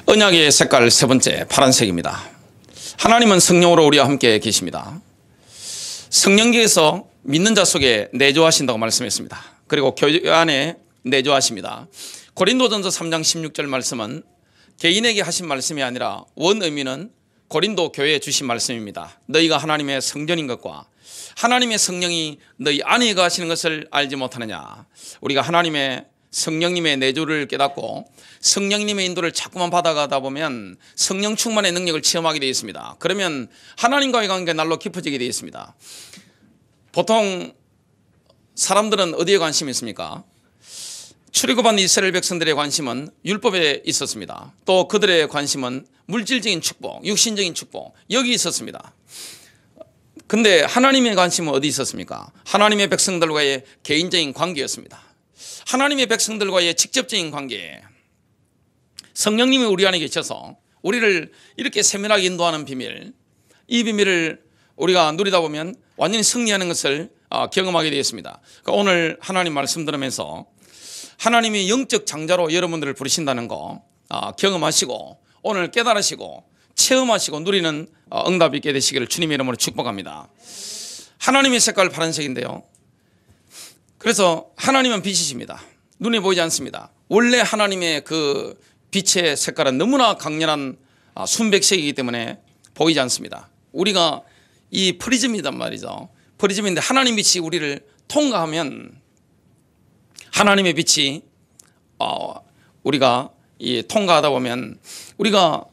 언약의 색깔 세 번째, 파란색입니다. 하나님은 성령으로 우리와 함께 계십니다. 성령께서 믿는 자 속에 내주하신다고 말씀했습니다. 그리고 교회 안에 내주하십니다. 고린도전서 3장 16절 말씀은 개인에게 하신 말씀이 아니라 원 의미는 고린도 교회에 주신 말씀입니다. 너희가 하나님의 성전인 것과 하나님의 성령이 너희 안에 거하시는 것을 알지 못하느냐. 우리가 하나님의 성령님의 내주를 깨닫고 성령님의 인도를 자꾸만 받아가다 보면 성령 충만의 능력을 체험하게 되어 있습니다. 그러면 하나님과의 관계가 날로 깊어지게 되어 있습니다. 보통 사람들은 어디에 관심이 있습니까? 출애굽한 이스라엘 백성들의 관심은 율법에 있었습니다. 또 그들의 관심은 물질적인 축복, 육신적인 축복, 여기 있었습니다. 근데 하나님의 관심은 어디 있었습니까? 하나님의 백성들과의 개인적인 관계였습니다. 하나님의 백성들과의 직접적인 관계. 성령님이 우리 안에 계셔서 우리를 이렇게 세밀하게 인도하는 비밀, 이 비밀을 우리가 누리다 보면 완전히 승리하는 것을 경험하게 되었습니다. 그러니까 오늘 하나님 말씀 들으면서 하나님이 영적 장자로 여러분들을 부르신다는 거 경험하시고 오늘 깨달으시고 체험하시고 누리는 응답이 있게 되시기를 주님의 이름으로 축복합니다. 하나님의 색깔 파란색인데요. 그래서 하나님은 빛이십니다. 눈에 보이지 않습니다. 원래 하나님의 그 빛의 색깔은 너무나 강렬한 순백색이기 때문에 보이지 않습니다. 우리가 이 프리즘이란 말이죠. 프리즘인데 하나님 빛이 우리를 통과하면 하나님의 빛이 우리가 통과하다 보면 우리가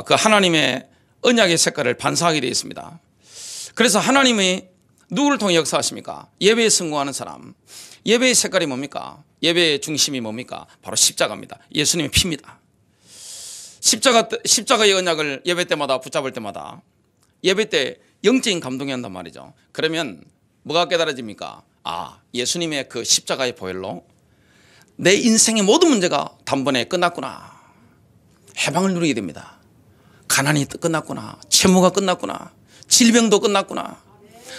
그 하나님의 언약의 색깔을 반사하게 되어 있습니다. 그래서 하나님이 누구를 통해 역사하십니까? 예배에 성공하는 사람. 예배의 색깔이 뭡니까? 예배의 중심이 뭡니까? 바로 십자가입니다. 예수님의 피입니다. 십자가의 언약을 예배 때마다 붙잡을 때마다 예배 때 영적인 감동이 한단 말이죠. 그러면 뭐가 깨달아집니까? 예수님의 그 십자가의 보혈로 내 인생의 모든 문제가 단번에 끝났구나. 해방을 누리게 됩니다. 가난이 끝났구나. 채무가 끝났구나. 질병도 끝났구나.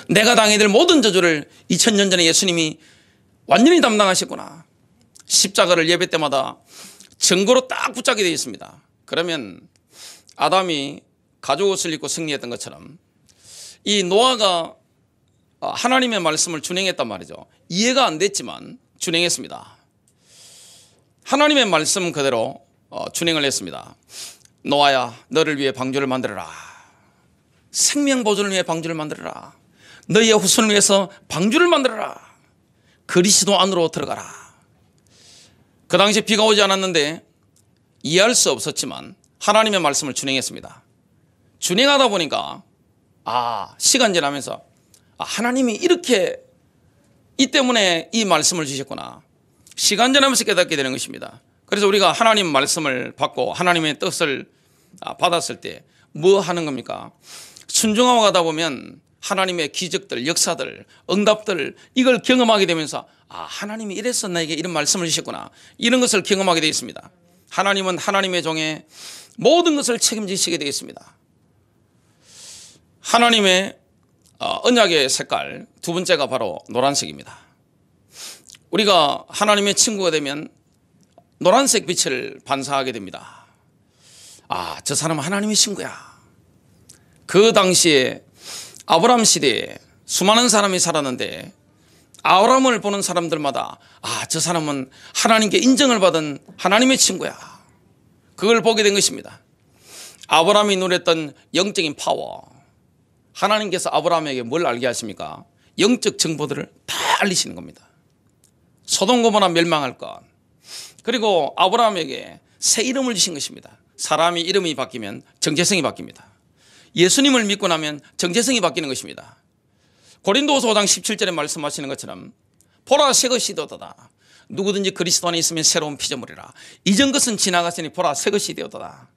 내가 당해야 될 모든 저주를 2000년 전에 예수님이 완전히 담당하셨구나. 십자가를 예배 때마다 증거로 딱 붙잡게 되어 있습니다. 그러면 아담이 가죽 옷을 입고 승리했던 것처럼 이 노아가 하나님의 말씀을 준행했단 말이죠. 이해가 안 됐지만 준행했습니다. 하나님의 말씀 그대로 준행을 했습니다. 노아야, 너를 위해 방주를 만들어라. 생명 보존을 위해 방주를 만들어라. 너희의 후손을 위해서 방주를 만들어라. 그리스도 안으로 들어가라. 그 당시 비가 오지 않았는데 이해할 수 없었지만 하나님의 말씀을 준행했습니다. 준행하다 보니까 시간 지나면서 하나님이 이렇게 이 때문에 이 말씀을 주셨구나. 시간 지나면서 깨닫게 되는 것입니다. 그래서 우리가 하나님 말씀을 받고 하나님의 뜻을 받았을 때 뭐 하는 겁니까? 순종하고 가다 보면 하나님의 기적들, 역사들, 응답들 이걸 경험하게 되면서 하나님이 이래서 나에게 이런 말씀을 주셨구나. 이런 것을 경험하게 되어 있습니다. 하나님은 하나님의 종의 모든 것을 책임지시게 되어 있습니다. 하나님의 언약의 색깔 두 번째가 바로 노란색입니다. 우리가 하나님의 친구가 되면 노란색 빛을 반사하게 됩니다. 저 사람은 하나님의 친구야. 그 당시에 아브라함 시대에 수많은 사람이 살았는데 아브라함을 보는 사람들마다 저 사람은 하나님께 인정을 받은 하나님의 친구야. 그걸 보게 된 것입니다. 아브라함이 누렸던 영적인 파워. 하나님께서 아브라함에게 뭘 알게 하십니까? 영적 정보들을 다 알리시는 겁니다. 소돔 고모라 멸망할 것. 그리고 아브라함에게 새 이름을 주신 것입니다. 사람이 이름이 바뀌면 정체성이 바뀝니다. 예수님을 믿고 나면 정체성이 바뀌는 것입니다. 고린도후서 5장 17절에 말씀하시는 것처럼 보라 새 것이 되었도다. 누구든지 그리스도 안에 있으면 새로운 피조물이라. 이전 것은 지나갔으니 보라 새 것이 되었도다.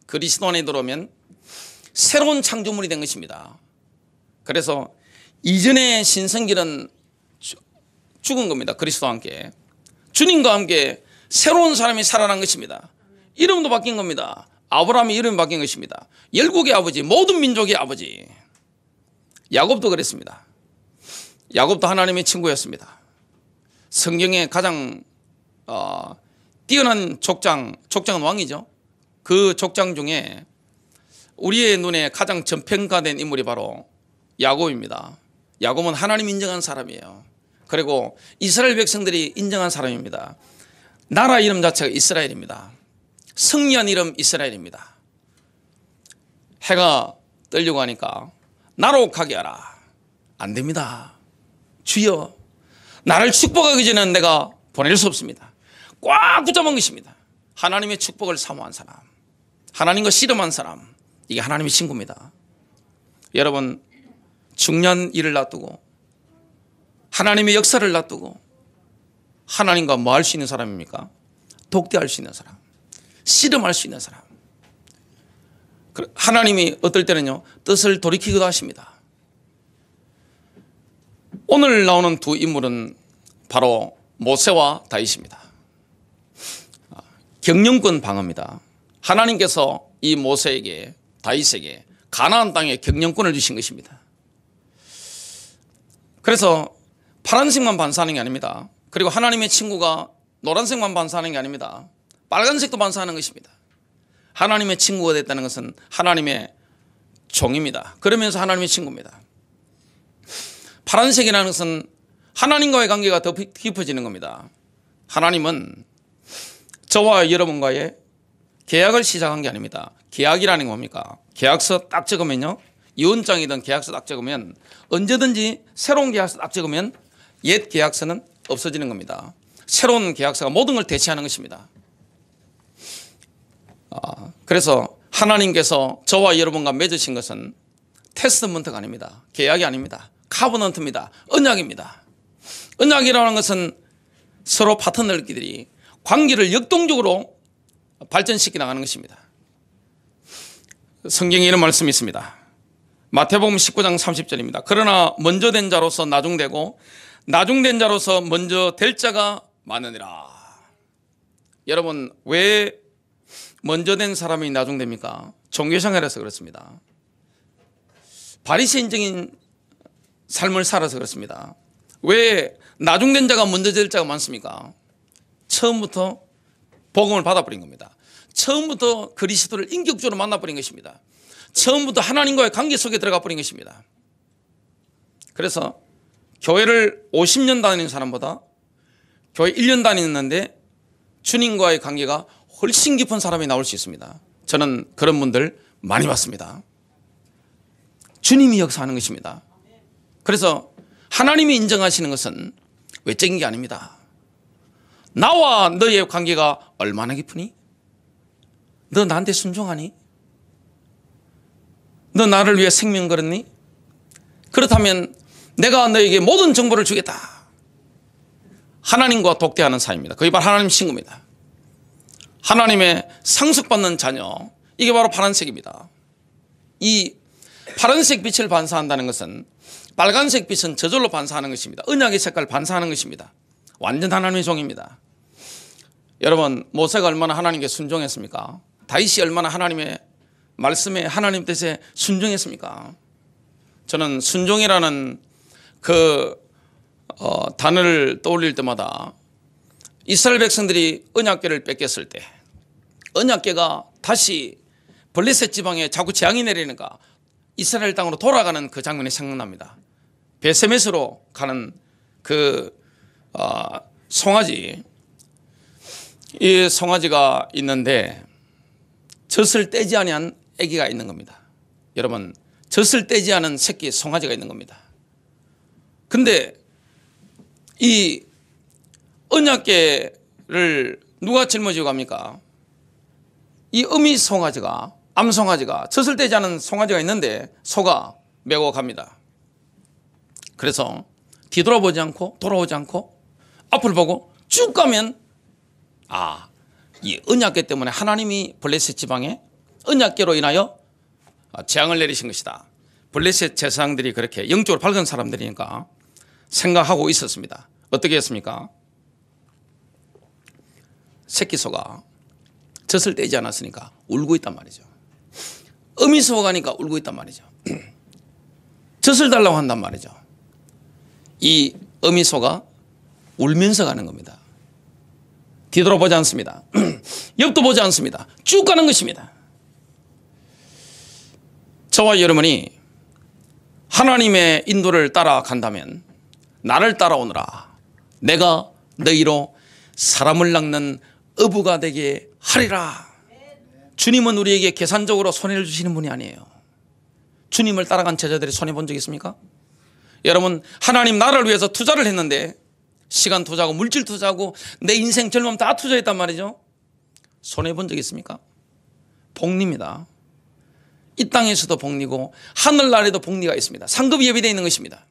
그리스도 안에 들어오면 새로운 창조물이 된 것입니다. 그래서 이전의 신성길은 죽은 겁니다. 그리스도와 함께 주님과 함께 새로운 사람이 살아난 것입니다. 이름도 바뀐 겁니다. 아브라함의 이름이 바뀐 것입니다. 열국의 아버지, 모든 민족의 아버지. 야곱도 그랬습니다. 야곱도 하나님의 친구였습니다. 성경에 가장 뛰어난 족장은 왕이죠. 그 족장 중에 우리의 눈에 가장 전평가된 인물이 바로 야곱입니다. 야곱은 하나님 인정한 사람이에요. 그리고 이스라엘 백성들이 인정한 사람입니다. 나라 이름 자체가 이스라엘입니다. 승리한 이름 이스라엘입니다. 해가 뜨려고 하니까 나로 가게 하라. 안 됩니다. 주여, 나를 축복하기 전에는 내가 보낼 수 없습니다. 꽉 붙잡은 것입니다. 하나님의 축복을 사모한 사람, 하나님과 씨름한 사람, 이게 하나님의 친구입니다. 여러분, 중요한 일을 놔두고 하나님의 역사를 놔두고 하나님과 뭐 할 수 있는 사람입니까? 독대할 수 있는 사람, 씨름할 수 있는 사람. 하나님이 어떨 때는요, 뜻을 돌이키기도 하십니다. 오늘 나오는 두 인물은 바로 모세와 다윗입니다. 경영권 방어입니다. 하나님께서 이 모세에게, 다윗에게 가나안 땅에 경영권을 주신 것입니다. 그래서 파란색만 반사하는 게 아닙니다. 그리고 하나님의 친구가 노란색만 반사하는 게 아닙니다. 빨간색도 반사하는 것입니다. 하나님의 친구가 됐다는 것은 하나님의 종입니다. 그러면서 하나님의 친구입니다. 파란색이라는 것은 하나님과의 관계가 더 깊어지는 겁니다. 하나님은 저와 여러분과의 계약을 시작한 게 아닙니다. 계약이라는 게 뭡니까? 계약서 딱 적으면요, 이혼장이든 계약서 딱 적으면 언제든지 새로운 계약서 딱 적으면 옛 계약서는 없어지는 겁니다. 새로운 계약서가 모든 걸 대체하는 것입니다. 그래서 하나님께서 저와 여러분과 맺으신 것은 테스트먼트가 아닙니다. 계약이 아닙니다. 카버넌트입니다. 언약입니다. 언약이라는 것은 서로 파트너들끼리 관계를 역동적으로 발전시켜 나가는 것입니다. 성경에 이런 말씀이 있습니다. 마태복음 19장 30절입니다. 그러나 먼저 된 자로서 나중되고 나중된 자로서 먼저 될 자가 많으니라. 여러분, 왜 먼저 된 사람이 나중됩니까? 종교생활에서 그렇습니다. 바리새인적인 삶을 살아서 그렇습니다. 왜 나중된 자가 먼저 될 자가 많습니까? 처음부터 복음을 받아버린 겁니다. 처음부터 그리스도를 인격적으로 만나버린 것입니다. 처음부터 하나님과의 관계 속에 들어가 버린 것입니다. 그래서 교회를 50년 다니는 사람보다 교회 1년 다니는데 주님과의 관계가 훨씬 깊은 사람이 나올 수 있습니다. 저는 그런 분들 많이 봤습니다. 주님이 역사하는 것입니다. 그래서 하나님이 인정하시는 것은 외적인 게 아닙니다. 나와 너의 관계가 얼마나 깊으니? 너 나한테 순종하니? 너 나를 위해 생명 걸었니? 그렇다면 내가 너에게 모든 정보를 주겠다. 하나님과 독대하는 사이입니다. 그게 바로 하나님 친구입니다. 하나님의 상속받는 자녀, 이게 바로 파란색입니다. 이 파란색 빛을 반사한다는 것은 빨간색 빛은 저절로 반사하는 것입니다. 언약의 색깔 반사하는 것입니다. 완전 하나님의 종입니다. 여러분, 모세가 얼마나 하나님께 순종했습니까? 다윗이 얼마나 하나님의 말씀에, 하나님 뜻에 순종했습니까? 저는 순종이라는 단어를 떠올릴 때마다 이스라엘 백성들이 언약궤를 뺏겼을 때 언약궤가 다시 블레셋 지방에 자꾸 재앙이 내리니까 이스라엘 땅으로 돌아가는 그 장면이 생각납니다. 베세메스로 가는 그 송아지, 이 송아지가 있는데 젖을 떼지 아니한 아기가 있는 겁니다. 여러분, 젖을 떼지 않은 새끼 송아지가 있는 겁니다. 근데 이 언약궤를 누가 짊어지고 갑니까? 이 어미 송아지가, 암송아지가, 젖을 떼지 않은 송아지가 있는데 소가 메고 갑니다. 그래서 뒤돌아보지 않고 돌아오지 않고 앞을 보고 쭉 가면 이 언약궤 때문에 하나님이 블레셋 지방에 언약궤로 인하여 재앙을 내리신 것이다. 블레셋 제사장들이 그렇게 영적으로 밝은 사람들이니까 생각하고 있었습니다. 어떻게 했습니까? 새끼소가 젖을 떼지 않았으니까 울고 있단 말이죠. 어미소가 가니까 울고 있단 말이죠. 젖을 달라고 한단 말이죠. 이 어미소가 울면서 가는 겁니다. 뒤돌아보지 않습니다. 옆도 보지 않습니다. 쭉 가는 것입니다. 저와 여러분이 하나님의 인도를 따라간다면 나를 따라오너라. 내가 너희로 사람을 낚는 어부가 되게 하리라. 주님은 우리에게 계산적으로 손해를 주시는 분이 아니에요. 주님을 따라간 제자들이 손해본 적 있습니까? 여러분, 하나님 나라를 위해서 투자를 했는데 시간 투자하고 물질 투자하고 내 인생 젊음 다 투자했단 말이죠. 손해본 적 있습니까? 복리입니다. 이 땅에서도 복리고 하늘나라에도 복리가 있습니다. 상급이 예비되어 있는 것입니다.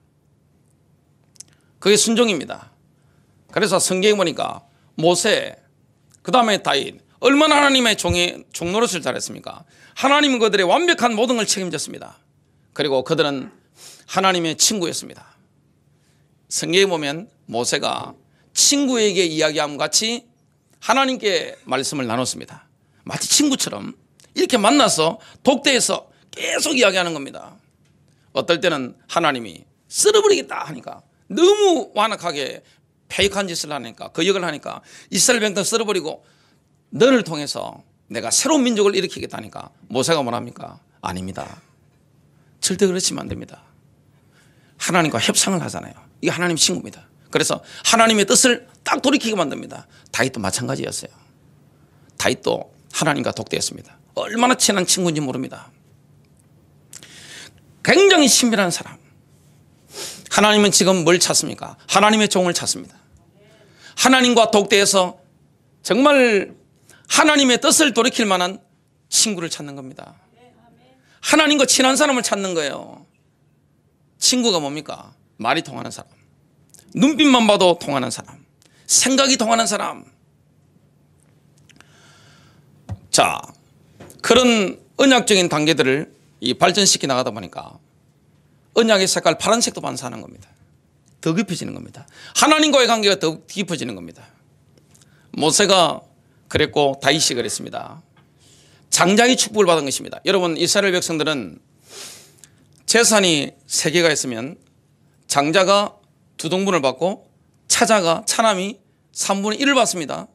그게 순종입니다. 그래서 성경에 보니까 모세, 그 다음에 다윗, 얼마나 하나님의 종 노릇을 잘했습니까? 하나님은 그들의 완벽한 모든 걸 책임졌습니다. 그리고 그들은 하나님의 친구였습니다. 성경에 보면 모세가 친구에게 이야기함 같이 하나님께 말씀을 나눴습니다. 마치 친구처럼 이렇게 만나서 독대해서 계속 이야기하는 겁니다. 어떨 때는 하나님이 쓸어버리겠다 하니까 너무 완악하게 패역한 짓을 하니까, 그 역을 하니까 이스라엘 백성을 쓸어버리고 너를 통해서 내가 새로운 민족을 일으키겠다니까 모세가 뭐랍니까? 아닙니다. 절대 그렇지만 안 됩니다. 하나님과 협상을 하잖아요. 이게 하나님 친구입니다. 그래서 하나님의 뜻을 딱 돌이키게 만듭니다. 다윗도 마찬가지였어요. 다윗도 하나님과 독대했습니다. 얼마나 친한 친구인지 모릅니다. 굉장히 친밀한 사람. 하나님은 지금 뭘 찾습니까? 하나님의 종을 찾습니다. 하나님과 독대해서 정말 하나님의 뜻을 돌이킬 만한 친구를 찾는 겁니다. 하나님과 친한 사람을 찾는 거예요. 친구가 뭡니까? 말이 통하는 사람, 눈빛만 봐도 통하는 사람, 생각이 통하는 사람. 자, 그런 언약적인 단계들을 발전시켜 나가다 보니까 언약의 색깔 파란색도 반사하는 겁니다. 더 깊어지는 겁니다. 하나님과의 관계가 더 깊어지는 겁니다. 모세가 그랬고 다윗이 그랬습니다. 장자의 축복을 받은 것입니다. 여러분, 이스라엘 백성들은 재산이 3개가 있으면 장자가 2등분을 받고 차자가 차남이 3분의 1을 받습니다.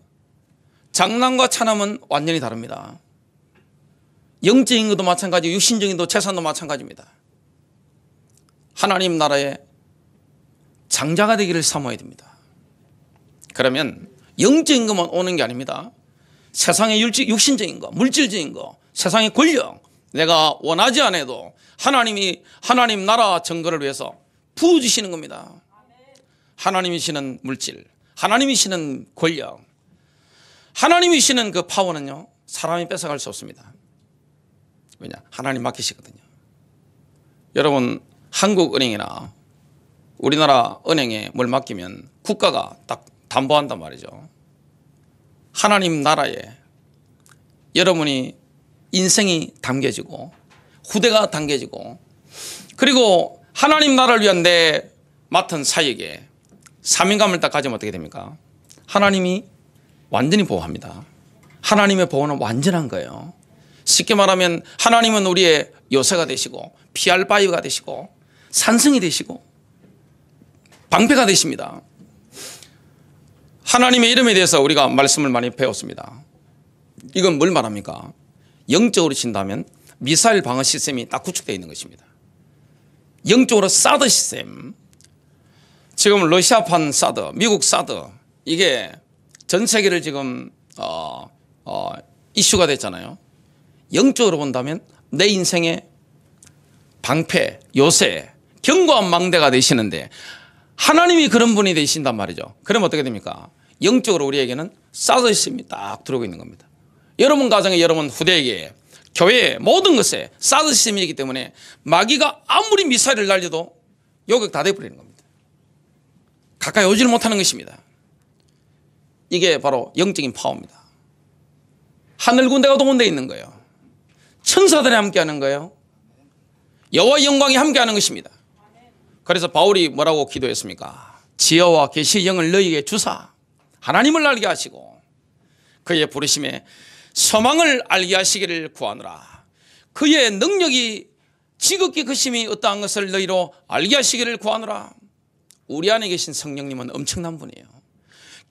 장남과 차남은 완전히 다릅니다. 영적인 것도 마찬가지고 육신적인 것도 재산도 마찬가지입니다. 하나님 나라의 장자가 되기를 사모해야 됩니다. 그러면 영적인 것만 오는 게 아닙니다. 세상의 육신적인 거, 물질적인 거, 세상의 권력, 내가 원하지 않아도 하나님 나라 정거를 위해서 부어주시는 겁니다. 하나님이시는 물질, 하나님이시는 권력, 하나님이시는 그 파워는요, 사람이 뺏어갈 수 없습니다. 왜냐? 하나님 맡기시거든요. 여러분, 한국은행이나 우리나라 은행에 뭘 맡기면 국가가 딱 담보한단 말이죠. 하나님 나라에 여러분이 인생이 담겨지고 후대가 담겨지고, 그리고 하나님 나라를 위한 내 맡은 사역에 사명감을 딱 가지면 어떻게 됩니까? 하나님이 완전히 보호합니다. 하나님의 보호는 완전한 거예요. 쉽게 말하면 하나님은 우리의 요새가 되시고 피할 바위가 되시고 산성이 되시고 방패가 되십니다. 하나님의 이름에 대해서 우리가 말씀을 많이 배웠습니다. 이건 뭘 말합니까? 영적으로 친다면 미사일 방어 시스템이 딱 구축되어 있는 것입니다. 영적으로 사드 시스템, 지금 러시아판 사드, 미국 사드, 이게 전 세계를 지금 이슈가 됐잖아요. 영적으로 본다면 내 인생의 방패, 요새, 견고한 망대가 되시는데 하나님이 그런 분이 되신단 말이죠. 그러면 어떻게 됩니까? 영적으로 우리에게는 사드 시스템이 딱 들어오고 있는 겁니다. 여러분 가정에, 여러분 후대에게, 교회에, 모든 것에 사드 시스템이기 때문에 마귀가 아무리 미사일을 날려도 요격 다 돼버리는 겁니다. 가까이 오지를 못하는 것입니다. 이게 바로 영적인 파워입니다. 하늘 군대가 동원되어 있는 거예요. 천사들이 함께하는 거예요. 여호와의 영광이 함께하는 것입니다. 그래서 바울이 뭐라고 기도했습니까? 지혜와 계시의 영을 너희에게 주사 하나님을 알게 하시고 그의 부르심에 소망을 알게 하시기를 구하노라. 그의 능력이 지극히 크심이 어떠한 것을 너희로 알게 하시기를 구하노라. 우리 안에 계신 성령님은 엄청난 분이에요.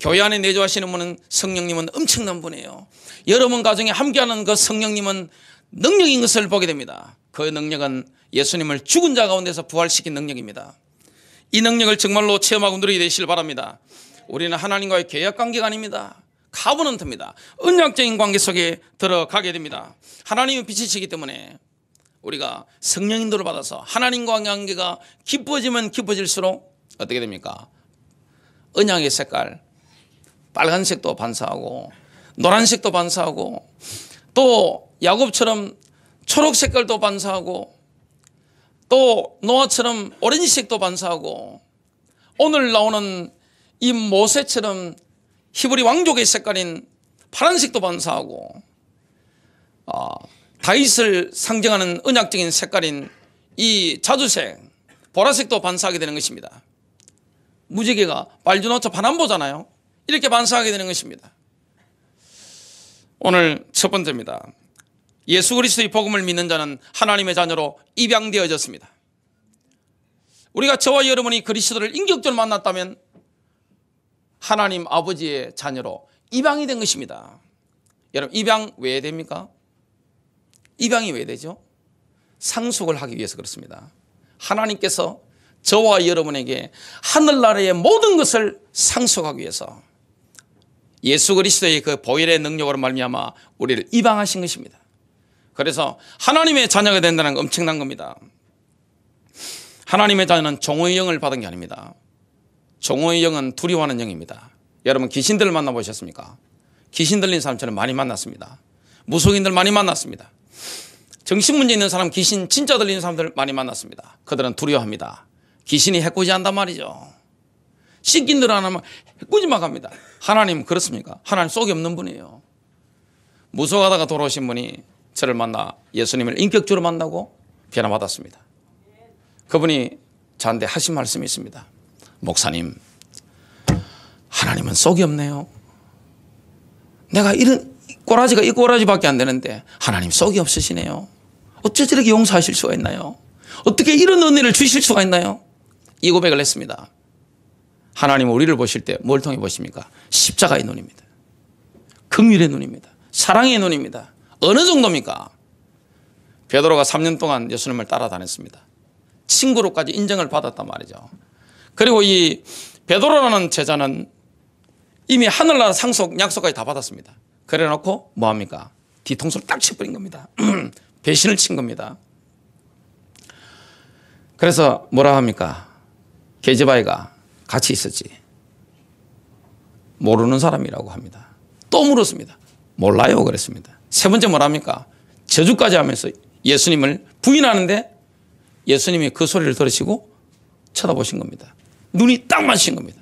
교회 안에 내주하시는 분은 성령님은 엄청난 분이에요. 여러분 가정에 함께하는 그 성령님은 능력인 것을 보게 됩니다. 그 능력은 예수님을 죽은 자 가운데서 부활시킨 능력입니다. 이 능력을 정말로 체험하고 누리게 되시길 바랍니다. 우리는 하나님과의 계약 관계가 아닙니다. 카버넌트입니다. 언약적인 관계 속에 들어가게 됩니다. 하나님의 빛이시기 때문에 우리가 성령 인도를 받아서 하나님과의 관계가 깊어지면 깊어질수록 어떻게 됩니까? 언약의 색깔, 빨간색도 반사하고 노란색도 반사하고 또 야곱처럼 초록 색깔도 반사하고 또 노아처럼 오렌지색도 반사하고 오늘 나오는 이 모세처럼 히브리 왕족의 색깔인 파란색도 반사하고 다윗을 상징하는 언약적인 색깔인 이 자주색 보라색도 반사하게 되는 것입니다. 무지개가 빨주노초 파남보잖아요. 이렇게 반사하게 되는 것입니다. 오늘 첫 번째입니다. 예수 그리스도의 복음을 믿는 자는 하나님의 자녀로 입양되어졌습니다. 우리가 저와 여러분이 그리스도를 인격적으로 만났다면 하나님 아버지의 자녀로 입양이 된 것입니다. 여러분, 입양 왜 됩니까? 입양이 왜 되죠? 상속을 하기 위해서 그렇습니다. 하나님께서 저와 여러분에게 하늘나라의 모든 것을 상속하기 위해서 예수 그리스도의 그 보혈의 능력으로 말미암아 우리를 입양하신 것입니다. 그래서 하나님의 자녀가 된다는 건 엄청난 겁니다. 하나님의 자녀는 종의 영을 받은 게 아닙니다. 종의 영은 두려워하는 영입니다. 여러분, 귀신들을 만나보셨습니까? 귀신 들린 사람 저는 많이 만났습니다. 무속인들 많이 만났습니다. 정신문제 있는 사람, 귀신 진짜 들리는 사람들 많이 만났습니다. 그들은 두려워합니다. 귀신이 해코지한단 말이죠. 씻긴 들 안 하면 해코지만 합니다. 하나님 그렇습니까? 하나님 속이 없는 분이에요. 무속하다가 돌아오신 분이 저를 만나 예수님을 인격적으로 만나고 변화받았습니다. 그분이 저한테 하신 말씀이 있습니다. 목사님, 하나님은 속이 없네요. 내가 이런 꼬라지가 이 꼬라지밖에 안 되는데 하나님 속이 없으시네요. 어째 저렇게 용서하실 수가 있나요? 어떻게 이런 은혜를 주실 수가 있나요? 이 고백을 했습니다. 하나님은 우리를 보실 때 뭘 통해 보십니까? 십자가의 눈입니다. 긍휼의 눈입니다. 사랑의 눈입니다. 어느 정도입니까? 베드로가 3년 동안 예수님을 따라다녔습니다. 친구로까지 인정을 받았단 말이죠. 그리고 이 베드로라는 제자는 이미 하늘나라 상속 약속까지 다 받았습니다. 그래 놓고 뭐합니까? 뒤통수를 딱 쳐버린 겁니다. 배신을 친 겁니다. 그래서 뭐라 합니까? 게르바이가 같이 있었지. 모르는 사람이라고 합니다. 또 물었습니다. 몰라요 그랬습니다. 세 번째 뭐랍니까? 저주까지 하면서 예수님을 부인하는데 예수님이 그 소리를 들으시고 쳐다보신 겁니다. 눈이 딱 맞으신 겁니다.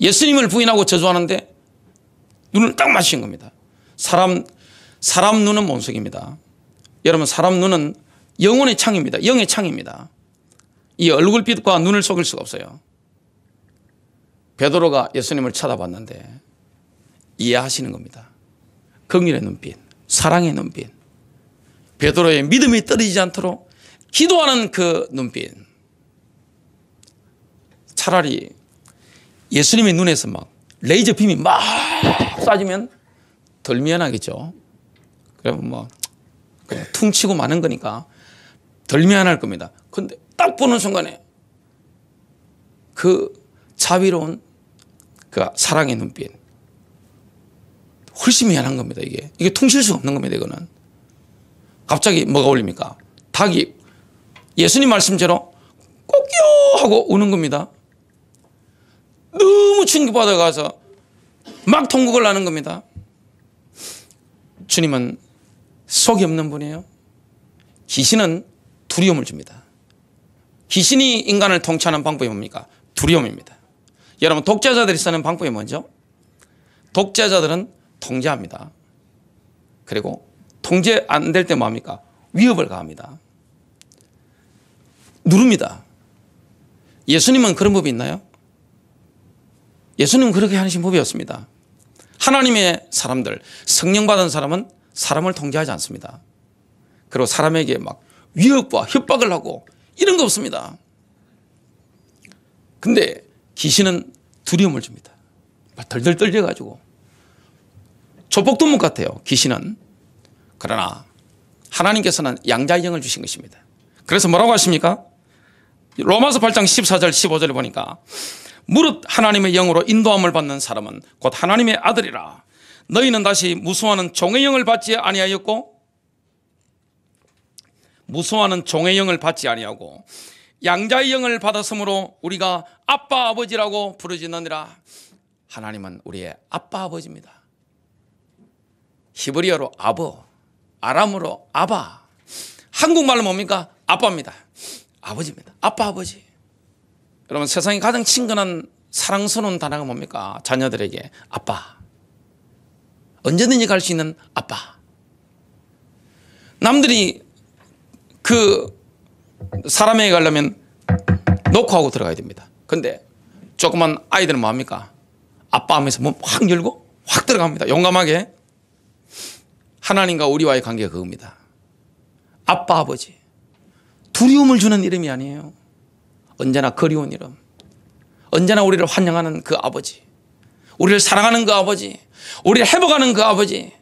예수님을 부인하고 저주하는데 눈을 딱 맞으신 겁니다. 사람 눈은 몬석입니다. 여러분, 사람 눈은 영혼의 창입니다. 영의 창입니다. 이 얼굴빛과 눈을 속일 수가 없어요. 베드로가 예수님을 쳐다봤는데 이해하시는 겁니다. 긍휼의 눈빛, 사랑의 눈빛, 베드로의 믿음이 떨어지지 않도록 기도하는 그 눈빛. 차라리 예수님의 눈에서 막 레이저 빔이 막 쏴지면 덜 미안하겠죠. 그러면 뭐 그냥 퉁치고 마는 거니까 덜 미안할 겁니다. 그런데 딱 보는 순간에 그 자비로운 그 사랑의 눈빛, 훨씬 미안한 겁니다. 이게 퉁칠 수 없는 겁니다. 이거는 갑자기 뭐가 올립니까? 닭이 예수님 말씀대로 꼭요 하고 우는 겁니다. 너무 충격받아가서 막 통곡을 하는 겁니다. 주님은 속이 없는 분이에요. 귀신은 두려움을 줍니다. 귀신이 인간을 통치하는 방법이 뭡니까? 두려움입니다. 여러분, 독재자들이 쓰는 방법이 뭐죠? 독재자들은 통제합니다. 그리고 통제 안 될 때 뭐합니까? 위협을 가합니다. 누릅니다. 예수님은 그런 법이 있나요? 예수님은 그렇게 하신 법이 없습니다. 하나님의 사람들, 성령 받은 사람은 사람을 통제하지 않습니다. 그리고 사람에게 막 위협과 협박을 하고 이런 거 없습니다. 근데 귀신은 두려움을 줍니다. 덜덜 떨려가지고 조폭두목 같아요, 귀신은. 그러나 하나님께서는 양자의 영을 주신 것입니다. 그래서 뭐라고 하십니까? 로마서 8장 14절 15절에 보니까 무릇 하나님의 영으로 인도함을 받는 사람은 곧 하나님의 아들이라. 너희는 다시 무수하는 종의 영을 받지 아니하였고, 무수하는 종의 영을 받지 아니하고 양자의 영을 받았으므로 우리가 아빠 아버지라고 부르짖느니라. 하나님은 우리의 아빠 아버지입니다. 히브리어로 아버, 아람어로 아바, 한국말로 뭡니까? 아빠입니다. 아버지입니다. 아빠 아버지. 여러분, 세상에 가장 친근한 사랑스러운 단어가 뭡니까? 자녀들에게 아빠. 언제든지 갈 수 있는 아빠. 남들이 그 사람에게 가려면 노크하고 들어가야 됩니다. 근데 조그만 아이들은 뭐합니까? 아빠 하면서 문 확 열고 확 들어갑니다. 용감하게. 하나님과 우리와의 관계가 그겁니다. 아빠 아버지. 두려움을 주는 이름이 아니에요. 언제나 그리운 이름, 언제나 우리를 환영하는 그 아버지, 우리를 사랑하는 그 아버지, 우리를 회복하는 그 아버지,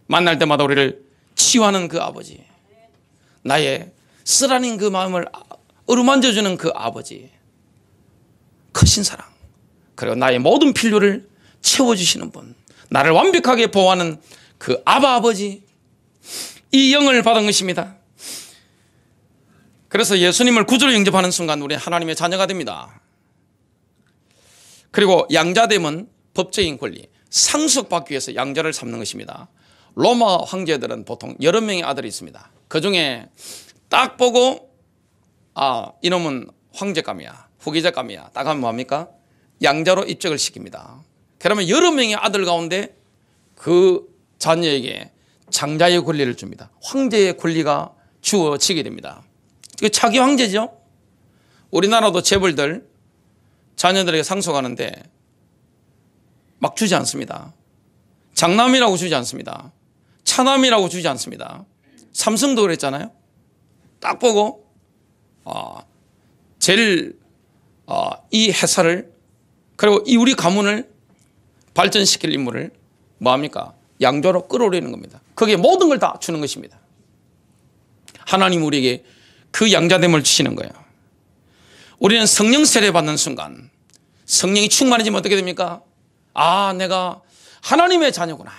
만날 때마다 우리를 치유하는 그 아버지, 나의 쓰라린 그 마음을 어루만져주는 그 아버지, 크신 사랑, 그리고 나의 모든 필요를 채워주시는 분, 나를 완벽하게 보호하는 그 아바 아버지, 이 영을 받은 것입니다. 그래서 예수님을 구주로 영접하는 순간 우리 하나님의 자녀가 됩니다. 그리고 양자됨은 법적인 권리, 상속받기 위해서 양자를 삼는 것입니다. 로마 황제들은 보통 여러 명의 아들이 있습니다. 그 중에 딱 보고 이놈은 황제감이야, 후계자감이야, 딱 하면 뭐합니까? 양자로 입적을 시킵니다. 그러면 여러 명의 아들 가운데 그 자녀에게 장자의 권리를 줍니다. 황제의 권리가 주어지게 됩니다. 차기 황제죠. 우리나라도 재벌들 자녀들에게 상속하는데 막 주지 않습니다. 장남이라고 주지 않습니다. 차남이라고 주지 않습니다. 삼성도 그랬잖아요. 딱 보고 제일 이 회사를, 그리고 이 우리 가문을 발전시킬 인물을 뭐합니까? 양자로 끌어올리는 겁니다. 그게 모든 걸 다 주는 것입니다. 하나님 우리에게 그 양자됨을 주시는 거예요. 우리는 성령 세례 받는 순간 성령이 충만해지면 어떻게 됩니까? 내가 하나님의 자녀구나.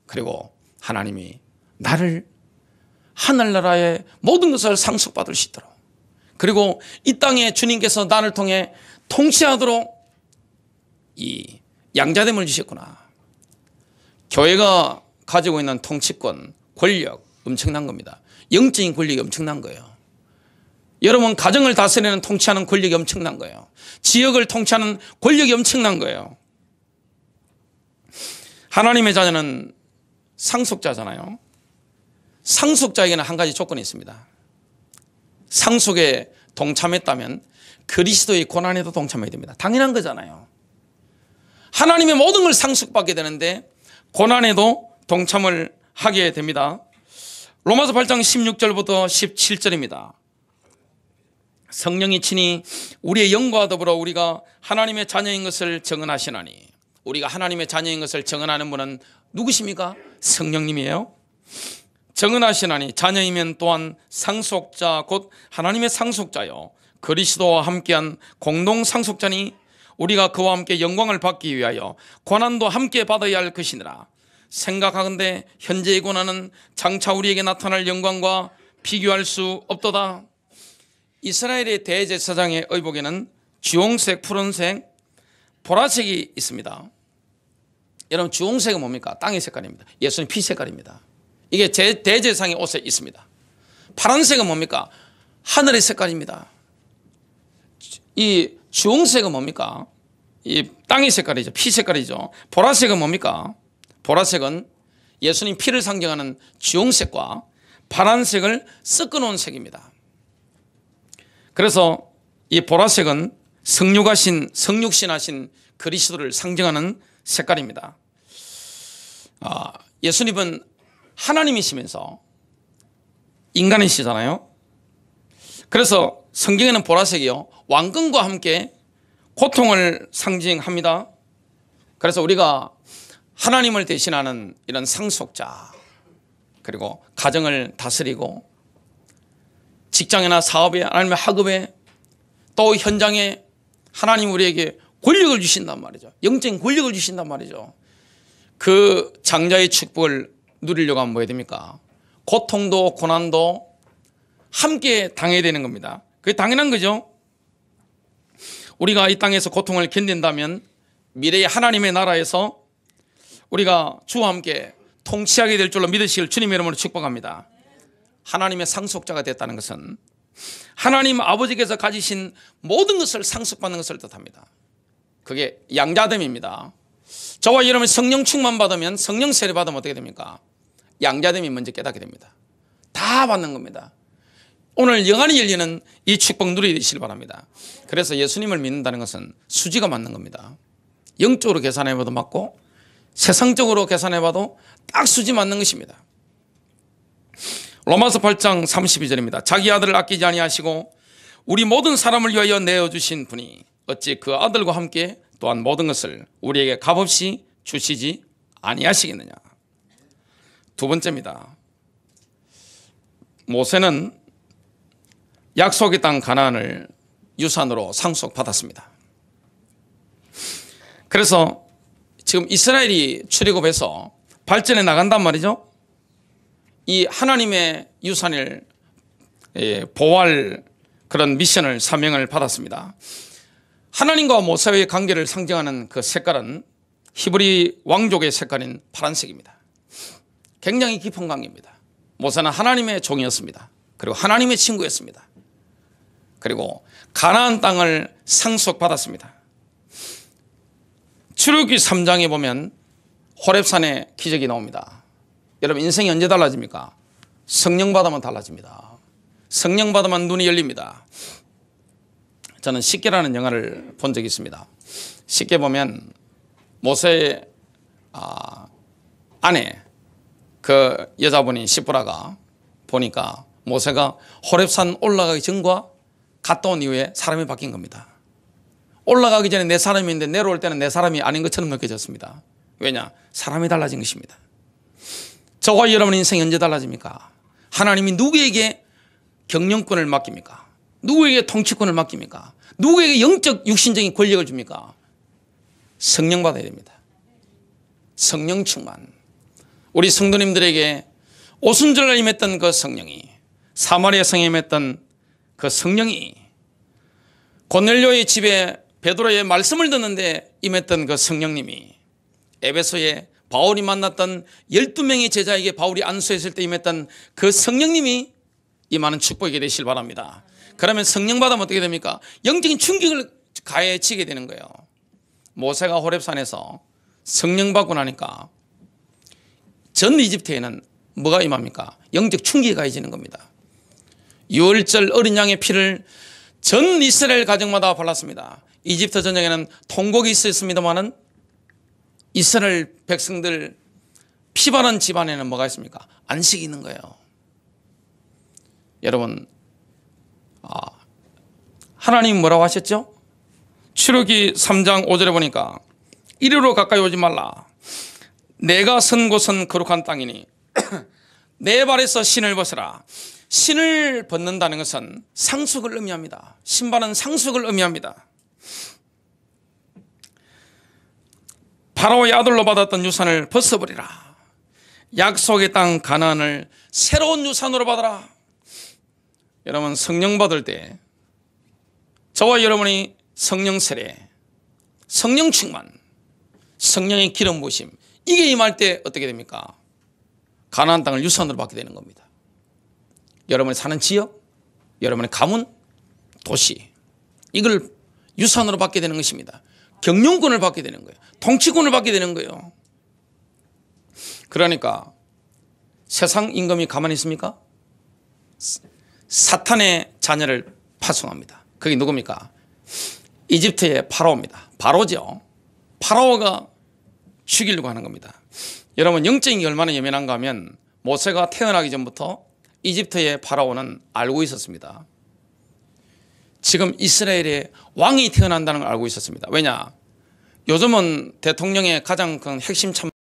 그리고 하나님이 나를 하늘나라의 모든 것을 상속받을 수 있도록, 그리고 이 땅에 주님께서 나를 통해 통치하도록 이 양자됨을 주셨구나. 교회가 가지고 있는 통치권, 권력 엄청난 겁니다. 영적인 권력이 엄청난 거예요. 여러분, 가정을 다스리는 통치하는 권력이 엄청난 거예요. 지역을 통치하는 권력이 엄청난 거예요. 하나님의 자녀는 상속자잖아요. 상속자에게는 한 가지 조건이 있습니다. 상속에 동참했다면 그리스도의 고난에도 동참해야 됩니다. 당연한 거잖아요. 하나님의 모든 걸 상속받게 되는데 고난에도 동참을 하게 됩니다. 로마서 8장 16절부터 17절입니다. 성령이 친히 우리의 영과 더불어 우리가 하나님의 자녀인 것을 증언하시나니. 우리가 하나님의 자녀인 것을 증언하는 분은 누구십니까? 성령님이에요. 증언하시나니 자녀이면 또한 상속자 곧 하나님의 상속자요 그리스도와 함께한 공동 상속자니 우리가 그와 함께 영광을 받기 위하여 고난도 함께 받아야 할 것이니라. 생각하건대 현재의 고난은 장차 우리에게 나타날 영광과 비교할 수 없도다. 이스라엘의 대제사장의 의복에는 주홍색, 푸른색, 보라색이 있습니다. 여러분, 주홍색은 뭡니까? 땅의 색깔입니다. 예수님 피 색깔입니다. 이게 대제사장의 옷에 있습니다. 파란색은 뭡니까? 하늘의 색깔입니다. 이 주홍색은 뭡니까? 이 땅의 색깔이죠. 피 색깔이죠. 보라색은 뭡니까? 보라색은 예수님 피를 상징하는 주홍색과 파란색을 섞어 놓은 색입니다. 그래서 이 보라색은 성육신하신 그리스도를 상징하는 색깔입니다. 예수님은 하나님이시면서 인간이시잖아요. 그래서 성경에는 보라색이요 왕권과 함께 고통을 상징합니다. 그래서 우리가 하나님을 대신하는 이런 상속자, 그리고 가정을 다스리고 직장이나 사업에 아니면 학업에 또 현장에 하나님 우리에게 권력을 주신단 말이죠. 영적인 권력을 주신단 말이죠. 그 장자의 축복을 누리려고 하면 뭐 해야 됩니까? 고통도 고난도 함께 당해야 되는 겁니다. 그게 당연한 거죠. 우리가 이 땅에서 고통을 견딘다면 미래의 하나님의 나라에서 우리가 주와 함께 통치하게 될 줄로 믿으시길 주님의 이름으로 축복합니다. 하나님의 상속자가 됐다는 것은 하나님 아버지께서 가지신 모든 것을 상속받는 것을 뜻합니다. 그게 양자됨입니다. 저와 여러분이 성령 충만 받으면, 성령 세례 받으면 어떻게 됩니까? 양자됨이 먼저 깨닫게 됩니다. 다 받는 겁니다. 오늘 영안이 열리는 이 축복 누리시길 바랍니다. 그래서 예수님을 믿는다는 것은 수지가 맞는 겁니다. 영적으로 계산해봐도 맞고 세상적으로 계산해봐도 딱 수지 맞는 것입니다. 로마서 8장 32절입니다. 자기 아들을 아끼지 아니하시고 우리 모든 사람을 위하여 내어주신 분이 어찌 그 아들과 함께 또한 모든 것을 우리에게 값없이 주시지 아니하시겠느냐. 두 번째입니다. 모세는 약속의 땅 가나안을 유산으로 상속받았습니다. 그래서 지금 이스라엘이 출애굽해서 발전해 나간단 말이죠. 이 하나님의 유산을 보호할 그런 미션을, 사명을 받았습니다. 하나님과 모세의 관계를 상징하는 그 색깔은 히브리 왕족의 색깔인 파란색입니다. 굉장히 깊은 관계입니다. 모세는 하나님의 종이었습니다. 그리고 하나님의 친구였습니다. 그리고 가나안 땅을 상속받았습니다. 출애굽기 3장에 보면 호렙산의 기적이 나옵니다. 여러분, 인생이 언제 달라집니까? 성령 받으면 달라집니다. 성령 받으면 눈이 열립니다. 저는 십계라는 영화를 본 적이 있습니다. 십계 보면 모세의 아내, 그 여자분이 시브라가 보니까 모세가 호렙산 올라가기 전과 갔다 온 이후에 사람이 바뀐 겁니다. 올라가기 전에 내 사람인데 내려올 때는 내 사람이 아닌 것처럼 느껴졌습니다. 왜냐? 사람이 달라진 것입니다. 저와 여러분 인생이 언제 달라집니까? 하나님이 누구에게 경영권을 맡깁니까? 누구에게 통치권을 맡깁니까? 누구에게 영적 육신적인 권력을 줍니까? 성령 받아야 됩니다. 성령 충만. 우리 성도님들에게 오순절날 임했던 그 성령이, 사마리아 성에 임했던 그 성령이, 고넬료의 집에 베드로의 말씀을 듣는데 임했던 그 성령님이, 에베소에 바울이 만났던 12명의 제자에게 바울이 안수했을 때 임했던 그 성령님이 임하는 축복이 되시길 바랍니다. 그러면 성령 받으면 어떻게 됩니까? 영적인 충격을 가해지게 되는 거예요. 모세가 호렙산에서 성령 받고 나니까 전 이집트에는 뭐가 임합니까? 영적 충격이 가해지는 겁니다. 유월절 어린 양의 피를 전 이스라엘 가정마다 발랐습니다. 이집트 전쟁에는 통곡이 있었습니다만은 이스라엘 백성들 피 바른 집안에는 뭐가 있습니까? 안식이 있는 거예요. 여러분, 하나님 뭐라고 하셨죠? 출애굽기 3장 5절에 보니까 이리로 가까이 오지 말라. 내가 선 곳은 거룩한 땅이니 내 발에서 신을 벗으라. 신을 벗는다는 것은 상속을 의미합니다. 신발은 상속을 의미합니다. 바로의 아들로 받았던 유산을 벗어버리라. 약속의 땅 가나안을 새로운 유산으로 받아라. 여러분, 성령 받을 때 저와 여러분이 성령 세례, 성령 충만, 성령의 기름 부으심, 이게 임할 때 어떻게 됩니까? 가나안 땅을 유산으로 받게 되는 겁니다. 여러분이 사는 지역, 여러분의 가문, 도시, 이걸 유산으로 받게 되는 것입니다. 경영권을 받게 되는 거예요. 통치권을 받게 되는 거예요. 그러니까 세상 임금이 가만히 있습니까? 사탄의 자녀를 파송합니다. 그게 누굽니까? 이집트의 파라오입니다. 바로죠. 파라오가 죽이려고 하는 겁니다. 여러분, 영적인 게 얼마나 예민한가 하면 모세가 태어나기 전부터 이집트의 파라오는 알고 있었습니다. 지금 이스라엘의 왕이 태어난다는 걸 알고 있었습니다. 왜냐? 요즘은 대통령의 가장 큰 핵심 참모,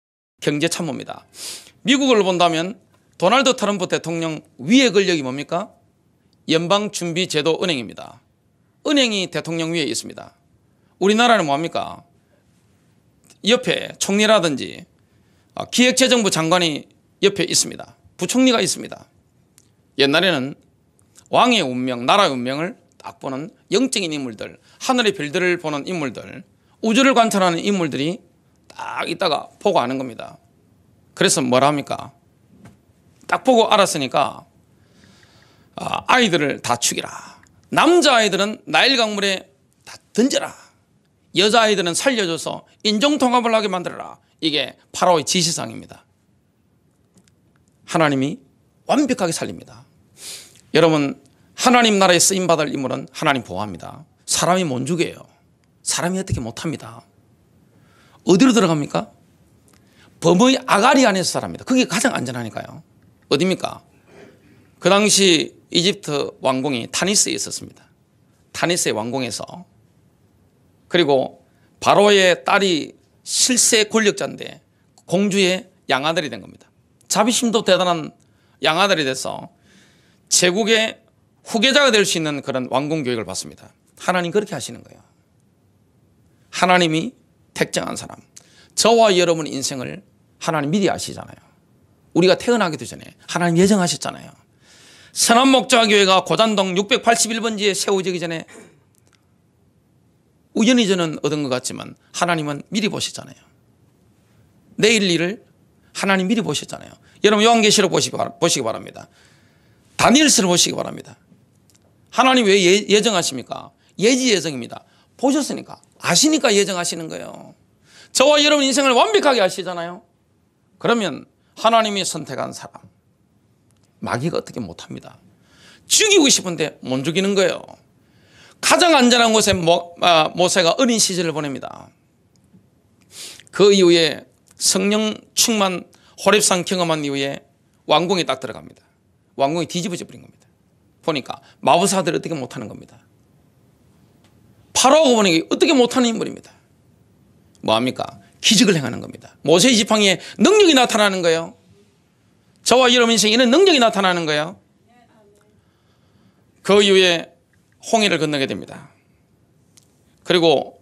경제 참모입니다. 미국을 본다면 도널드 트럼프 대통령 위의 권력이 뭡니까? 연방준비제도은행입니다. 은행이 대통령 위에 있습니다. 우리나라는 뭐합니까? 옆에 총리라든지 기획재정부 장관이 옆에 있습니다. 부총리가 있습니다. 옛날에는 왕의 운명, 나라의 운명을 딱 보는 영적인 인물들, 하늘의 별들을 보는 인물들, 우주를 관찰하는 인물들이 딱 있다가 보고 아는 겁니다. 그래서 뭐라 합니까? 딱 보고 알았으니까 아이들을 다 죽이라. 남자아이들은 나일 강물에 다 던져라. 여자아이들은 살려줘서 인종통합을 하게 만들어라. 이게 파라오의 지시사항입니다. 하나님이 완벽하게 살립니다. 여러분, 하나님 나라에 쓰임받을 인물은 하나님 보호합니다. 사람이 못 죽여요. 사람이 어떻게 못합니다. 어디로 들어갑니까? 범의 아가리 안에서 살합니다. 그게 가장 안전하니까요. 어디입니까? 그 당시 이집트 왕궁이 타니스에 있었습니다. 타니스의 왕궁에서. 그리고 바로의 딸이 실세 권력자인데 공주의 양아들이 된 겁니다. 자비심도 대단한 양아들이 돼서 제국의 후계자가 될 수 있는 그런 왕궁 교육을 받습니다. 하나님 그렇게 하시는 거예요. 하나님이 택정한 사람. 저와 여러분 인생을 하나님 미리 아시잖아요. 우리가 태어나기도 전에 하나님 예정하셨잖아요. 선한목자교회가 고잔동 681번지에 세워지기 전에 우연히 저는 얻은 것 같지만 하나님은 미리 보셨잖아요. 내일 일을 하나님 미리 보셨잖아요. 여러분 요한계시록 보시기 바랍니다. 다니엘서를 보시기 바랍니다. 하나님 왜 예정하십니까? 예지 예정입니다. 보셨으니까 아시니까 예정하시는 거예요. 저와 여러분 인생을 완벽하게 아시잖아요. 그러면 하나님이 선택한 사람 마귀가 어떻게 못합니다. 죽이고 싶은데 못 죽이는 거예요. 가장 안전한 곳에 모세가 어린 시절을 보냅니다. 그 이후에 성령 충만 호렙산 경험한 이후에 왕궁에 딱 들어갑니다. 왕궁이 뒤집어져 버린 겁니다. 보니까 마법사들이 어떻게 못하는 겁니다. 파라오가 보니까 어떻게 못하는 인물입니다. 뭐합니까? 기적을 행하는 겁니다. 모세의 지팡이에 능력이 나타나는 거예요. 저와 여러분 인생에 이런 능력이 나타나는 거예요. 그 이후에 홍해를 건너게 됩니다. 그리고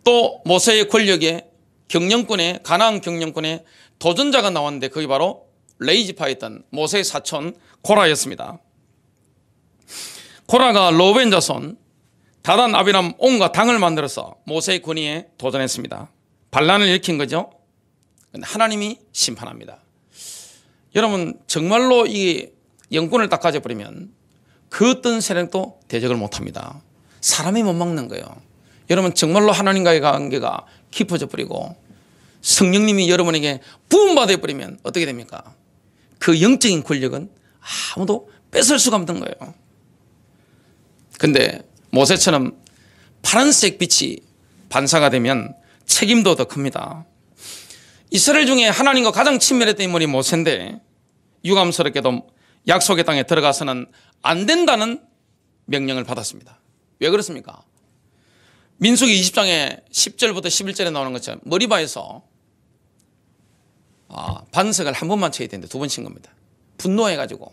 또 모세의 권력에 경영권에 가나안 경영권에 도전자가 나왔는데 그게 바로 레이지파였던 모세의 사촌 고라였습니다. 고라가 로벤 자손 다단 아비람 온갖 당을 만들어서 모세의 권위에 도전했습니다. 반란을 일으킨 거죠. 근데 하나님이 심판합니다. 여러분 정말로 이 영권을 딱 가져버리면 그 어떤 세력도 대적을 못합니다. 사람이 못 막는 거예요. 여러분 정말로 하나님과의 관계가 깊어져 버리고 성령님이 여러분에게 부음받아 버리면 어떻게 됩니까? 그 영적인 권력은 아무도 뺏을 수가 없는 거예요. 근데 모세처럼 파란색 빛이 반사가 되면 책임도 더 큽니다. 이스라엘 중에 하나님과 가장 친밀했던 인물이 모세인데 유감스럽게도 약속의 땅에 들어가서는 안 된다는 명령을 받았습니다. 왜 그렇습니까? 민수기 20장에 10절부터 11절에 나오는 것처럼 머리바에서 반석을 한 번만 쳐야 되는데 두 번 친 겁니다. 분노해가지고.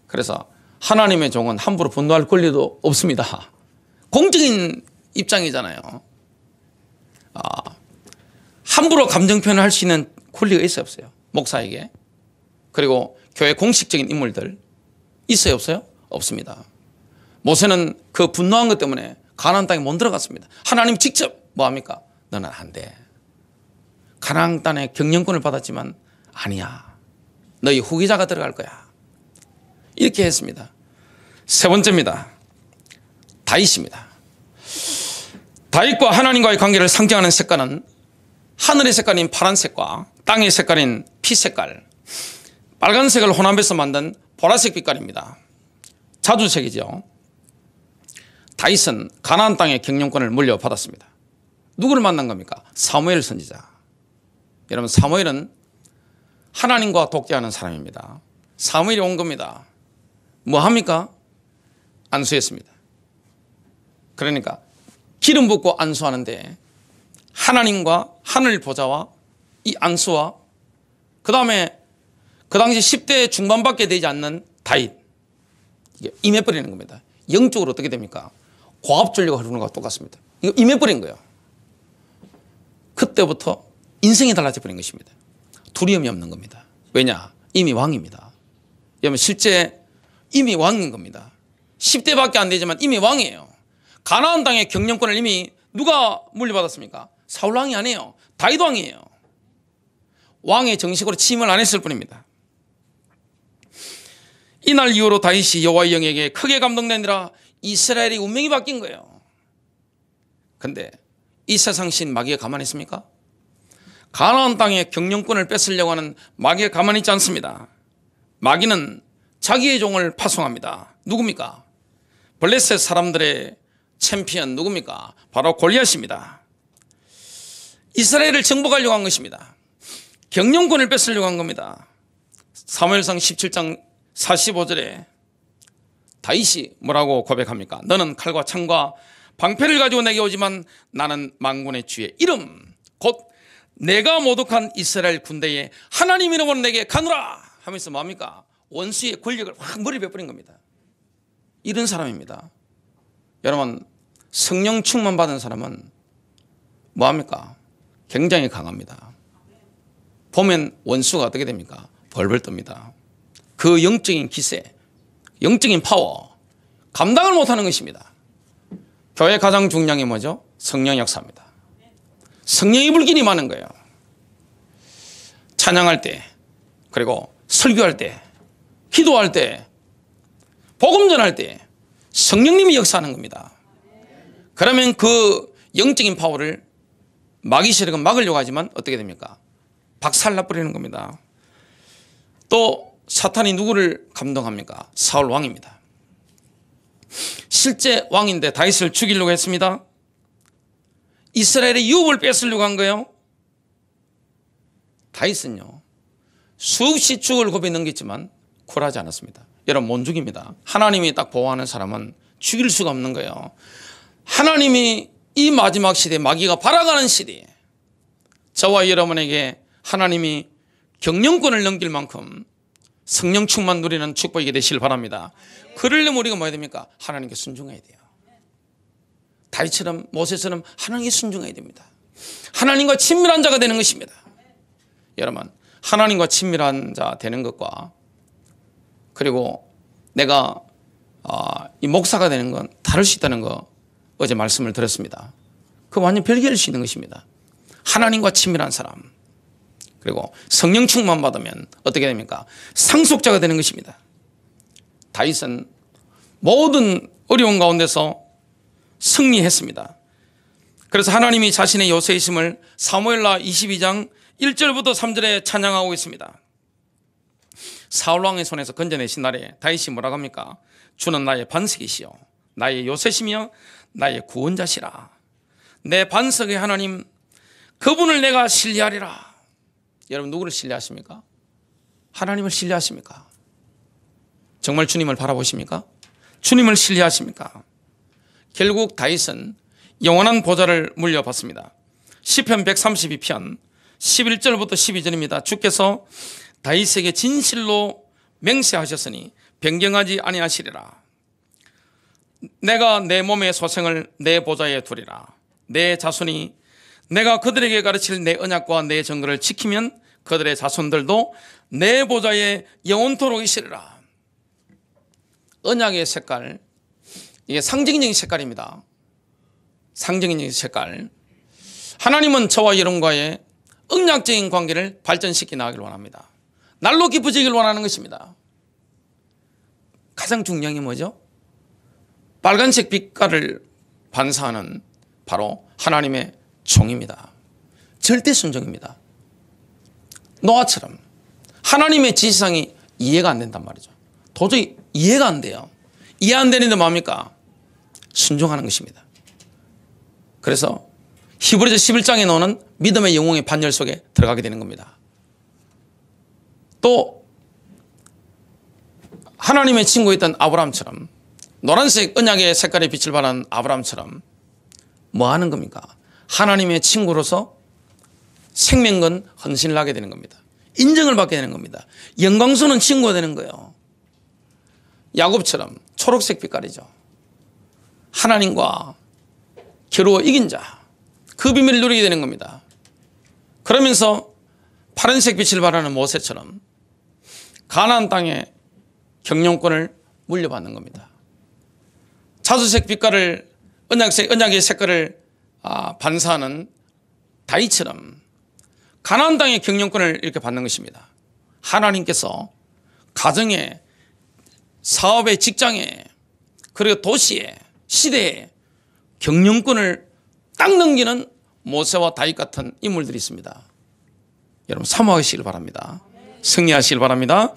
그래서 하나님의 종은 함부로 분노할 권리도 없습니다. 공적인 입장이잖아요. 함부로 감정 표현을 할 수 있는 권리가 있어요 없어요? 목사에게. 그리고 교회 공식적인 인물들 있어요 없어요? 없습니다. 모세는 그 분노한 것 때문에 가나안 땅에 못 들어갔습니다. 하나님 직접 뭐합니까? 너는 안 돼. 가나안 땅에 경영권을 받았지만 아니야. 너희 후계자가 들어갈 거야. 이렇게 했습니다. 세 번째입니다. 다윗입니다. 다윗과 하나님과의 관계를 상징하는 색깔은 하늘의 색깔인 파란색과 땅의 색깔인 피색깔, 빨간색을 혼합해서 만든 보라색 빛깔입니다. 자주색이죠. 다윗은 가나안 땅의 경영권을 물려받았습니다. 누구를 만난 겁니까? 사무엘 선지자. 여러분 사무엘은 하나님과 독대하는 사람입니다. 사무엘이 온 겁니다. 뭐 합니까? 안수했습니다. 그러니까 기름 붓고 안수하는데 하나님과 하늘 보좌와 이 안수와 그 다음에 그 당시 10대 중반밖에 되지 않는 다윗, 이게 임해버리는 겁니다. 영적으로 어떻게 됩니까? 고압전류가 흐르는 것과 똑같습니다. 이거 임해버린 거예요. 그때부터 인생이 달라져 버린 것입니다. 두려움이 없는 겁니다. 왜냐? 이미 왕입니다. 여러분 실제 이미 왕인 겁니다. 10대밖에 안 되지만 이미 왕이에요. 가나안 땅의 경영권을 이미 누가 물려받았습니까? 사울 왕이 아니에요. 다윗 왕이에요. 왕의 정식으로 취임을 안 했을 뿐입니다. 이날 이후로 다윗이 여호와의 영에게 크게 감동되니라 이스라엘이 운명이 바뀐 거예요. 그런데 이 세상 신 마귀가 가만히 있습니까? 가나안 땅의 경영권을 뺏으려고 하는 마귀가 가만히 있지 않습니다. 마귀는 자기의 종을 파송합니다. 누굽니까? 블레셋 사람들의 챔피언 누굽니까? 바로 골리앗입니다. 이스라엘을 정복하려고 한 것입니다. 경영권을 뺏으려고 한 겁니다. 사무엘상 17장 45절에 다윗이 뭐라고 고백합니까? 너는 칼과 창과 방패를 가지고 내게 오지만 나는 만군의 주의 이름 곧 내가 모독한 이스라엘 군대에 하나님 이름으로 내게 가노라 하면서 뭡니까? 원수의 권력을 확 머리에 베버린 겁니다. 이런 사람입니다. 여러분 성령 충만 받은 사람은 뭐합니까? 굉장히 강합니다. 보면 원수가 어떻게 됩니까? 벌벌 뜹니다. 그 영적인 기세, 영적인 파워 감당을 못하는 것입니다. 교회 가장 중요한 게 뭐죠? 성령 역사입니다. 성령의 불길이 많은 거예요. 찬양할 때, 그리고 설교할 때, 기도할 때, 복음 전할 때 성령님이 역사하는 겁니다. 그러면 그 영적인 파워를 마귀 세력은 막으려고 하지만 어떻게 됩니까? 박살나버리는 겁니다. 또 사탄이 누구를 감동합니까? 사울 왕입니다. 실제 왕인데 다윗을 죽이려고 했습니다. 이스라엘의 유업을 뺏으려고 한 거예요. 다윗은요 수없이 죽을 고비에 넘겼지만 굴하지 않았습니다. 여러분 못 죽입니다. 하나님이 딱 보호하는 사람은 죽일 수가 없는 거예요. 하나님이 이 마지막 시대에 마귀가 발악하는 시대에 저와 여러분에게 하나님이 경영권을 넘길 만큼 성령 충만 누리는 축복이 되시길 바랍니다. 그러려면 우리가 뭐 해야 됩니까? 하나님께 순종해야 돼요. 다윗처럼 모세처럼 하나님께 순종해야 됩니다. 하나님과 친밀한 자가 되는 것입니다. 여러분 하나님과 친밀한 자 되는 것과 그리고 내가 이 목사가 되는 건 다를 수 있다는 거 어제 말씀을 드렸습니다. 그 완전 별개일 수 있는 것입니다. 하나님과 친밀한 사람 그리고 성령 충만 받으면 어떻게 됩니까? 상속자가 되는 것입니다. 다윗은 모든 어려운 가운데서 승리했습니다. 그래서 하나님이 자신의 요새이심을 사무엘라 22장 1절부터 3절에 찬양하고 있습니다. 사울왕의 손에서 건져내신 날에 다윗이 뭐라고 합니까? 주는 나의 반석이시요 나의 요새시며 나의 구원자시라. 내 반석의 하나님 그분을 내가 신뢰하리라. 여러분 누구를 신뢰하십니까? 하나님을 신뢰하십니까? 정말 주님을 바라보십니까? 주님을 신뢰하십니까? 결국 다윗은 영원한 보좌를 물려받습니다. 시편 132편 11절부터 12절입니다. 주께서 다윗에게 진실로 맹세하셨으니 변경하지 아니하시리라. 내가 내 몸의 소생을 내 보좌에 두리라. 내 자손이 내가 그들에게 가르칠 내 언약과 내 정거를 지키면 그들의 자손들도 내 보좌에 영원토록 있으리라. 언약의 색깔, 이게 상징적인 색깔입니다. 상징적인 색깔. 하나님은 저와 여러분과의 언약적인 관계를 발전시켜 나가기를 원합니다. 날로 깊어지기를 원하는 것입니다. 가장 중요한 게 뭐죠? 빨간색 빛깔을 반사하는 바로 하나님의 종입니다. 절대 순종입니다. 노아처럼 하나님의 지시상이 이해가 안 된단 말이죠. 도저히 이해가 안 돼요. 이해 안 되는데 뭡니까? 순종하는 것입니다. 그래서 히브리서 11장에 나오는 믿음의 영웅의 반열 속에 들어가게 되는 겁니다. 또 하나님의 친구였던 아브라함처럼 노란색 언약의 색깔의 빛을 발한 아브라함처럼 뭐 하는 겁니까? 하나님의 친구로서 생명건 헌신을 하게 되는 겁니다. 인정을 받게 되는 겁니다. 영광스러운 친구가 되는 거예요. 야곱처럼 초록색 빛깔이죠. 하나님과 겨루어 이긴 자, 그 비밀을 누리게 되는 겁니다. 그러면서 파란색 빛을 발하는 모세처럼 가나안 땅의 경영권을 물려받는 겁니다. 자주색 빛깔을 언약의 색깔을 반사하는 다윗처럼 가나안 땅의 경영권을 이렇게 받는 것입니다. 하나님께서 가정에, 사업에, 직장에, 그리고 도시에, 시대에 경영권을 딱 넘기는 모세와 다윗 같은 인물들이 있습니다. 여러분 사모하시길 바랍니다. 승리하시길 바랍니다.